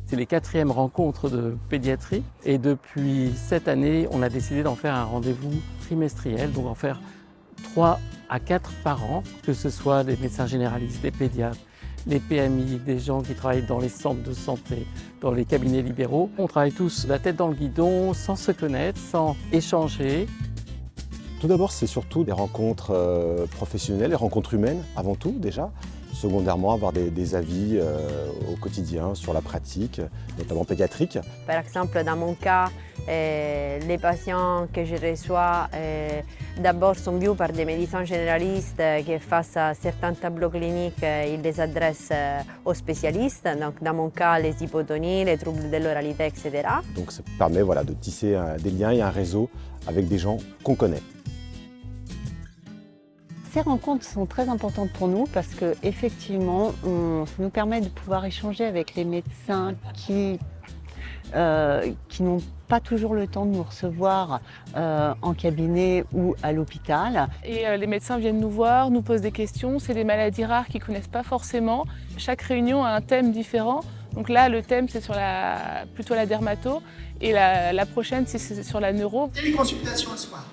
C'est les 4e rencontres de pédiatrie et depuis cette année, on a décidé d'en faire un rendez-vous trimestriel, donc en faire 3 à 4 par an, que ce soit des médecins généralistes, des pédiatres, les PMI, des gens qui travaillent dans les centres de santé, dans les cabinets libéraux. On travaille tous la tête dans le guidon, sans se connaître, sans échanger. Tout d'abord, c'est surtout des rencontres professionnelles, des rencontres humaines avant tout déjà. Secondairement, avoir des avis au quotidien sur la pratique, notamment pédiatrique. Par exemple, dans mon cas, les patients que je reçois d'abord sont vus par des médecins généralistes qui, face à certains tableaux cliniques, ils les adressent aux spécialistes. Donc, dans mon cas, les hypotonies, les troubles de l'oralité, etc. Donc ça permet de tisser des liens et un réseau avec des gens qu'on connaît. Ces rencontres sont très importantes pour nous parce qu'effectivement, ça nous permet de pouvoir échanger avec les médecins qui n'ont pas toujours le temps de nous recevoir en cabinet ou à l'hôpital. Et les médecins viennent nous voir, nous posent des questions. C'est des maladies rares qu'ils ne connaissent pas forcément. Chaque réunion a un thème différent. Donc là, le thème, c'est sur plutôt la dermato. Et la prochaine, c'est sur la neuro. Téléconsultation le soir.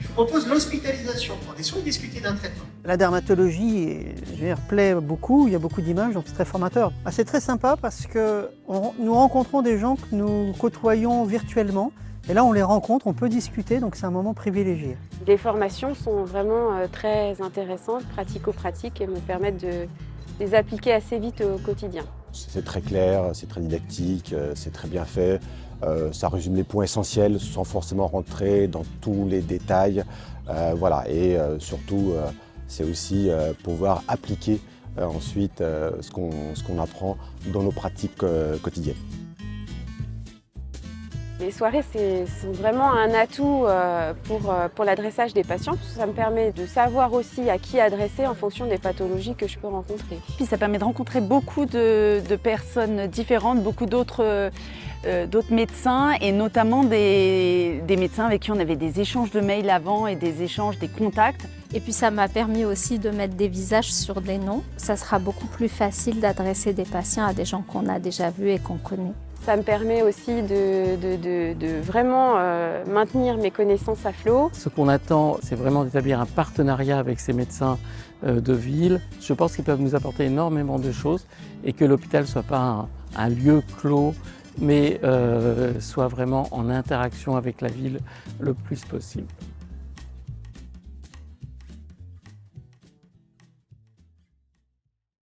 Je vous propose l'hospitalisation pour des soins discutés d'un traitement. La dermatologie plaît beaucoup, il y a beaucoup d'images, donc c'est très formateur. C'est très sympa parce que nous rencontrons des gens que nous côtoyons virtuellement. Et là, on les rencontre, on peut discuter, donc c'est un moment privilégié. Les formations sont vraiment très intéressantes, pratico-pratiques, et me permettent de les appliquer assez vite au quotidien. C'est très clair, c'est très didactique, c'est très bien fait. Ça résume les points essentiels sans forcément rentrer dans tous les détails. Et surtout, c'est aussi pouvoir appliquer ensuite ce qu'on apprend dans nos pratiques quotidiennes. Les soirées sont vraiment un atout pour l'adressage des patients, parce que ça me permet de savoir aussi à qui adresser en fonction des pathologies que je peux rencontrer. Puis ça permet de rencontrer beaucoup de personnes différentes, beaucoup d'autres médecins, et notamment des médecins avec qui on avait des échanges de mails avant et des échanges, des contacts. Et puis ça m'a permis aussi de mettre des visages sur des noms. Ça sera beaucoup plus facile d'adresser des patients à des gens qu'on a déjà vus et qu'on connaît. Ça me permet aussi de vraiment maintenir mes connaissances à flot. Ce qu'on attend, c'est vraiment d'établir un partenariat avec ces médecins de ville. Je pense qu'ils peuvent nous apporter énormément de choses et que l'hôpital ne soit pas un lieu clos, mais soit vraiment en interaction avec la ville le plus possible.